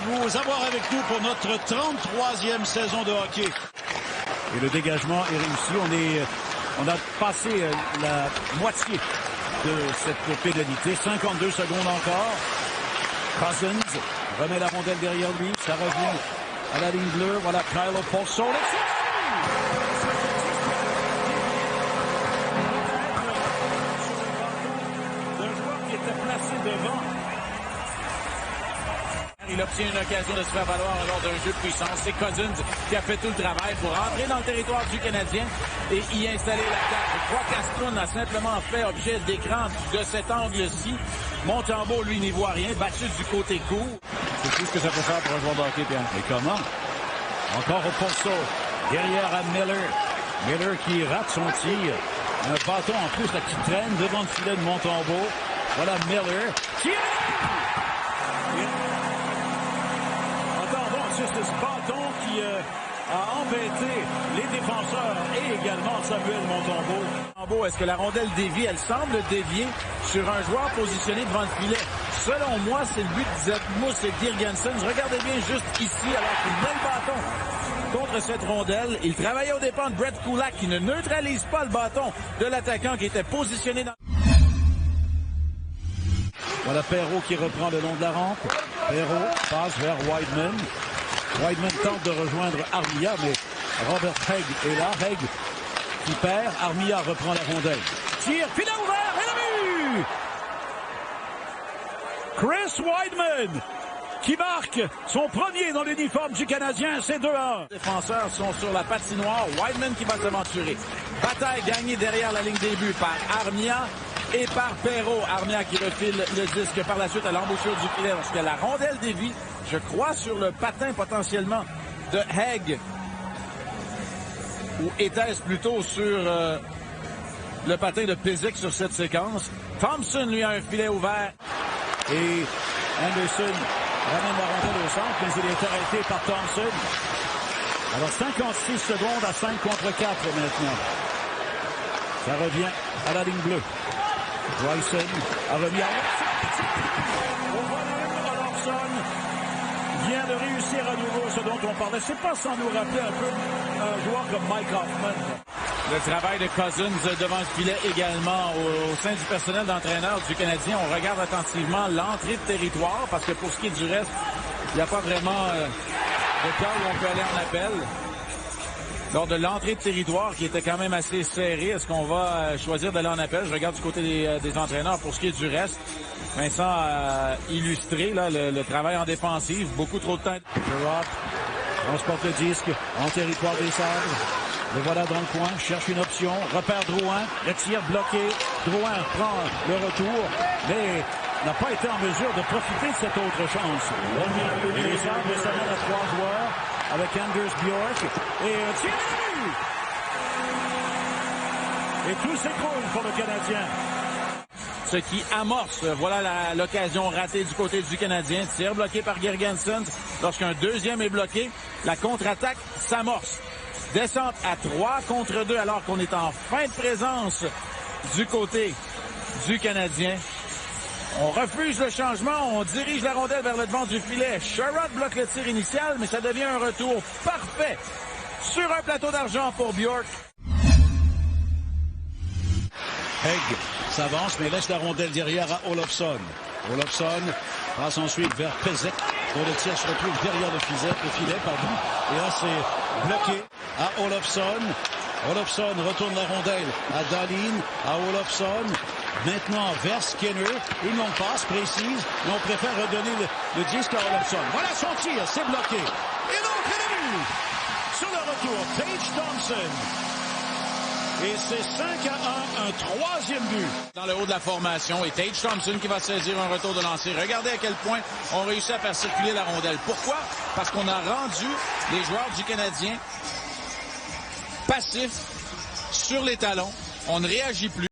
vous avoir avec nous pour notre 33e saison de hockey. Et le dégagement est réussi. On a passé la moitié de cette pénalité. 52 secondes encore. Cousins remet la rondelle derrière lui. Ça revient à la ligne bleue. Voilà Kyle Okposo. Un joueur qui était placé devant. Il obtient une occasion de se faire valoir lors d'un jeu de puissance. C'est Cousins qui a fait tout le travail pour entrer dans le territoire du Canadien et y installer l'attaque. Je crois qu'Aston a simplement fait objet d'écran de cet angle-ci. Montembeault, lui, n'y voit rien. Battu du côté court. C'est tout ce que ça peut faire pour un joueur de hockey, Pierre. Et comment? Encore au Okposo. Derrière à Miller. Miller qui rate son tir. Un bâton en plus là, qui traîne devant le filet de Montembeault. Voilà Miller. Tire! C'est ce bâton qui a embêté les défenseurs et également Samuel Montembeault. Est-ce que la rondelle dévie? Elle semble dévier sur un joueur positionné devant le filet. Selon moi, c'est le but de Zetmous et Girgensons. Regardez bien juste ici, alors qu'il met le bâton contre cette rondelle. Il travaillait aux dépens de Brett Kulak qui ne neutralise pas le bâton de l'attaquant qui était positionné dans... Voilà Perreault qui reprend le long de la rampe. Perreault passe vers Wideman. Wideman tente de rejoindre Armia, mais Robert Hagg est là. Hagg qui perd. Armia reprend la rondelle. Tire, filet ouvert et le but! Chris Wideman qui marque son premier dans l'uniforme du Canadien. C'est 2-1. Les défenseurs sont sur la patinoire. Wideman qui va s'aventurer. Bataille gagnée derrière la ligne des buts par Armia et par Perreault. Armia qui refile le disque par la suite à l'embouchure du filet lorsque la rondelle dévie. Je crois sur le patin potentiellement de Hagg. Ou était-ce plutôt sur le patin de Pysyk sur cette séquence. Thompson, lui, a un filet ouvert. Et Anderson ramène la rondelle au centre, mais il est arrêté par Thompson. Alors 56 secondes à 5 contre 4 maintenant. Ça revient à la ligne bleue. Bryson a remis à vient de réussir à nouveau ce dont on parlait. C'est pas sans nous rappeler un peu un joueur comme Mike Hoffman. Le travail de Cousins devant le filet également au sein du personnel d'entraîneur du Canadien. On regarde attentivement l'entrée de territoire parce que pour ce qui est du reste, il n'y a pas vraiment de cas où on peut aller en appel. Lors de l'entrée de territoire qui était quand même assez serrée, est-ce qu'on va choisir d'aller en appel? Je regarde du côté des entraîneurs pour ce qui est du reste. Vincent a illustré là, le travail en défensive. Beaucoup trop de temps. Gerard transporte le disque en territoire des Sabres. Le voilà dans le coin, cherche une option, repère Drouin, retire bloqué. Drouin prend le retour, mais n'a pas été en mesure de profiter de cette autre chance. Et les Sabres s'amènent à 3 joueurs avec Anders Bjork et tir! Et tout s'écroule pour le Canadien. Ce qui amorce, voilà l'occasion ratée du côté du Canadien. Tir bloqué par Girgensons. Lorsqu'un deuxième est bloqué, la contre-attaque s'amorce. Descente à 3 contre 2 alors qu'on est en fin de présence du côté du Canadien. On refuse le changement, on dirige la rondelle vers le devant du filet. Sherrod bloque le tir initial, mais ça devient un retour parfait sur un plateau d'argent pour Bjork. Hagg s'avance, mais laisse la rondelle derrière à Olofsson. Olofsson passe ensuite vers Pysyk, dont le tir se retrouve derrière le filet, Et là, c'est bloqué à Olofsson. Olofsson retourne la rondelle à Dahlin, à Olofsson. Maintenant vers Skinner. Une longue passe précise, mais on préfère redonner le disque à Olofsson. Voilà son tir, c'est bloqué. Et donc, le but sur le retour, Tage Thompson. Et c'est 5-1, un troisième but. Dans le haut de la formation, et Tage Thompson qui va saisir un retour de lancer. Regardez à quel point on réussit à faire circuler la rondelle. Pourquoi? Parce qu'on a rendu les joueurs du Canadien passifs sur les talons. On ne réagit plus.